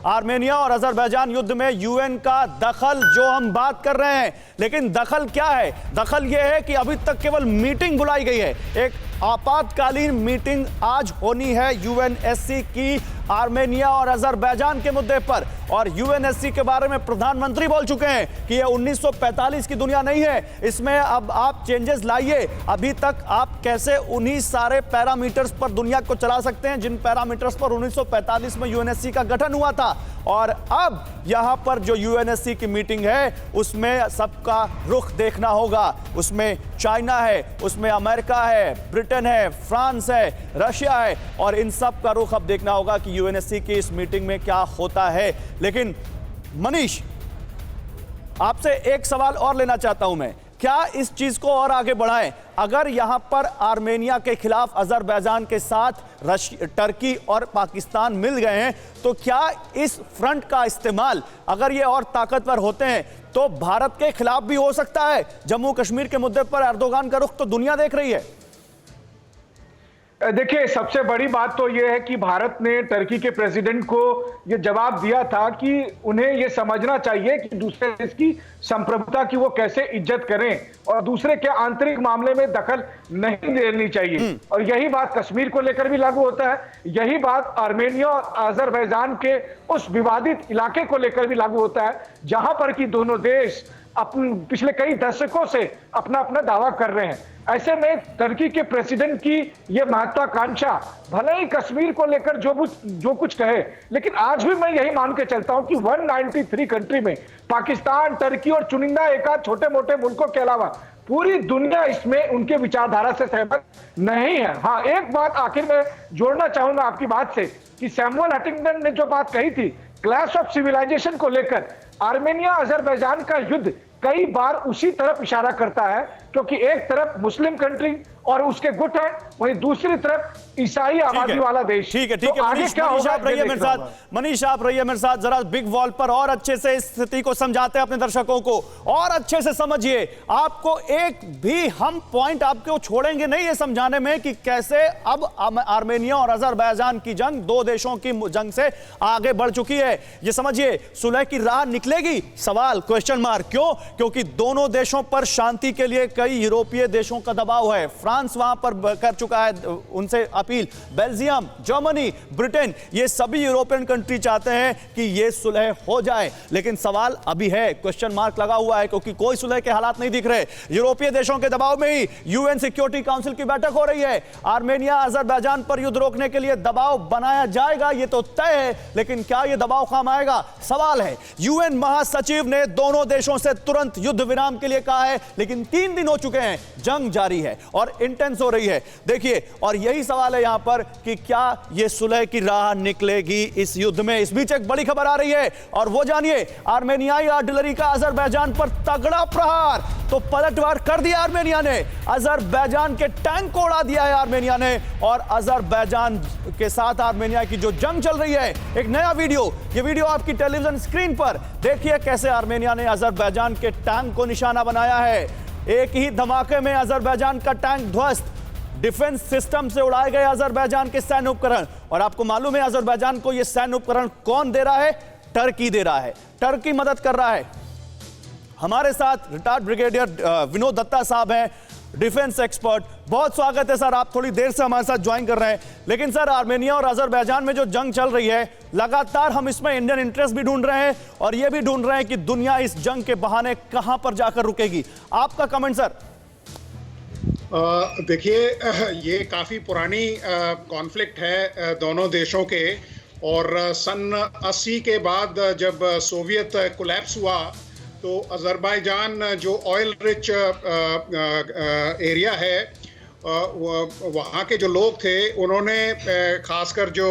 Armenia और Azerbaijan युद्ध में यूएन का दखल जो हम बात कर रहे हैं, लेकिन दखल क्या है? दखल यह है कि अभी तक केवल मीटिंग बुलाई गई है। एक आपातकालीन मीटिंग आज होनी है यूएनएससी की आर्मेनिया और अजरबैजान के मुद्दे पर, और यूएनएससी के बारे में प्रधानमंत्री बोल चुके हैं कि यह 1945 की दुनिया नहीं है, इसमें अब आप चेंजेस लाइए। अभी तक आप कैसे उन्हीं सारे पैरामीटर्स पर दुनिया को चला सकते हैं जिन पैरामीटर्स पर 1945 में यूएनएससी का गठन हुआ था। और अब यहां पर जो यूएनएससी की मीटिंग है उसमें सबका रुख देखना होगा। उसमें चाइना है, उसमें अमेरिका है, ब्रिटेन है, फ्रांस है, रशिया है, और इन सब का रुख अब देखना होगा कि यूएनएससी की इस मीटिंग में क्या होता है। लेकिन मनीष, आपसे एक सवाल और लेना चाहता हूं मैं, क्या इस चीज को और आगे बढ़ाएं? अगर यहां पर आर्मेनिया के खिलाफ अजरबैजान के साथ टर्की और पाकिस्तान मिल गए हैं, तो क्या इस फ्रंट का इस्तेमाल, अगर ये और ताकतवर होते हैं, तो भारत के खिलाफ भी हो सकता है? जम्मू कश्मीर के मुद्दे पर एर्दोगान का रुख तो दुनिया देख रही है। देखिए, सबसे बड़ी बात तो यह है कि भारत ने टर्की के प्रेसिडेंट को यह जवाब दिया था कि उन्हें यह समझना चाहिए कि दूसरे देश की संप्रभुता की वो कैसे इज्जत करें और दूसरे के आंतरिक मामले में दखल नहीं देनी चाहिए। और यही बात कश्मीर को लेकर भी लागू होता है, यही बात आर्मेनिया और अजरबैजान के उस विवादित इलाके को लेकर भी लागू होता है, जहां पर कि दोनों देश पिछले कई दशकों से अपना अपना दावा कर रहे हैं। ऐसे में टर्की के प्रेसिडेंट की यह महत्वाकांक्षा, भले ही कश्मीर को लेकर जो कुछ कहे, लेकिन आज भी मैं यही मान के चलता हूं कि 193 कंट्री में पाकिस्तान, टर्की और चुनिंदा एकाध छोटे मोटे मुल्कों के अलावा पूरी दुनिया इसमें उनके विचारधारा से सहमत नहीं है। हाँ, एक बात आखिर में जोड़ना चाहूंगा आपकी बात से कि सैमुअल हंटिंगटन ने जो बात कही थी क्लैश ऑफ सिविलाइजेशन को लेकर, आर्मेनिया अजरबैजान का युद्ध कई बार उसी तरफ इशारा करता है, क्योंकि एक तरफ मुस्लिम कंट्री और उसके गुट है, वहीं दूसरी तरफ ईसाई आबादी वाला देश। ठीक है, ठीक है। मनीष आप रहिए मेरे साथ, मनीष आप रहिए मेरे साथ, जरा बिग वॉल पर और अच्छे से इस स्थिति को समझाते हैं अपने दर्शकों को, और अच्छे से समझिए। आपको एक भी हम पॉइंट आपको छोड़ेंगे नहीं ये समझाने में कि कैसे अब आर्मेनिया और अजरबैजान की जंग दो देशों की जंग से आगे बढ़ चुकी है। ये समझिए, सुलह की राह निकलेगी? सवाल, क्वेश्चन मार्क। क्यों? क्योंकि दोनों देशों पर शांति के लिए कई यूरोपीय देशों का दबाव है। फ्रांस वहां पर कर चुका है उनसे अपील, बेल्जियम, जर्मनी, ब्रिटेन, ये सभी यूरोपियन कंट्री चाहते हैं कि ये सुलह हो जाए। लेकिन सवाल अभी है, क्वेश्चन मार्क लगा हुआ है, क्योंकि कोई सुलह के हालात नहीं दिख रहे। यूरोपीय देशों के दबाव में ही यूएन सिक्योरिटी काउंसिल की बैठक हो रही है। आर्मेनिया अजरबैजान पर युद्ध रोकने के लिए दबाव बनाया जाएगा, ये तो तय है, लेकिन क्या ये दबाव काम आएगा? सवाल है। यूएन महासचिव ने दोनों देशों से तुरंत युद्ध विराम के लिए कहा है, लेकिन 3 दिन हो चुके हैं, जंग जारी है और इंटेंस हो रही है। देखिए, और यही सवाल है यहां पर कि क्या यह सुलह की राह निकलेगी इस युद्ध में? इस बीच एक बड़ी खबर आ रही है, और वो जानिए, आर्मेनियाई आर्टिलरी का अजरबैजान पर तगड़ा प्रहार। तो पलटवार कर दिया आर्मेनिया ने, अजरबैजान के टैंक को उड़ा दिया है आर्मेनिया ने, और अजरबैजान के साथ आर्मेनिया की जो जंग चल रही है, एक नया वीडियो, ये वीडियो आपकी टेलीविजन स्क्रीन पर देखिए, कैसे आर्मेनिया ने अजरबैजान के टैंक को निशाना बनाया है। एक ही धमाके में अजरबैजान का टैंक ध्वस्त, डिफेंस सिस्टम से उड़ाए गए अजरबैजान के सैन्य उपकरण। और आपको मालूम है अजरबैजान को यह सैन्य उपकरण कौन दे रहा है? टर्की दे रहा है, टर्की मदद कर रहा है। हमारे साथ रिटायर्ड ब्रिगेडियर विनोद दत्ता साहब हैं, डिफेंस एक्सपर्ट। बहुत स्वागत है सर, आप थोड़ी देर से हमारे साथ ज्वाइन कर रहे हैं। लेकिन सर, आर्मेनिया और अजरबैजान में जो जंग चल रही है, लगातार हम इसमें इंडियन इंटरेस्ट भी ढूंढ रहे हैं और ये भी ढूंढ रहे हैं कि दुनिया इस जंग के बहाने कहां पर जाकर रुकेगी। आपका कमेंट सर। देखिए, ये काफ़ी पुरानी कॉन्फ्लिक्ट है दोनों देशों के, और सन 80 के बाद जब सोवियत कोलैप्स हुआ तो अजरबैजान जो ऑयल रिच एरिया है, वहाँ के जो लोग थे उन्होंने खासकर जो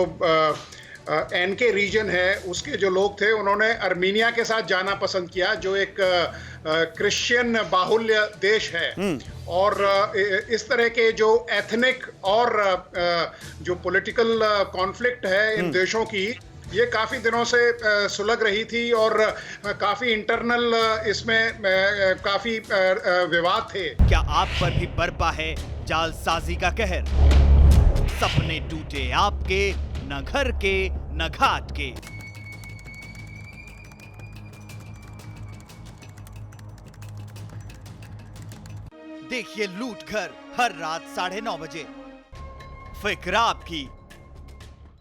एनके रीजन है उसके जो लोग थे उन्होंने आर्मेनिया के साथ जाना पसंद किया, जो एक क्रिश्चियन बाहुल्य देश है। और इस तरह के जो एथनिक और जो पॉलिटिकल कॉन्फ्लिक्ट है इन देशों की, ये काफी दिनों से सुलग रही थी और काफी इंटरनल इसमें काफी विवाद थे। क्या आप पर भी बरपा है जालसाजी का कहर? सपने टूटे आपके, न घर के न घाट के। देखिए लूट घर हर रात 9:30 बजे। फिक्र आपकी,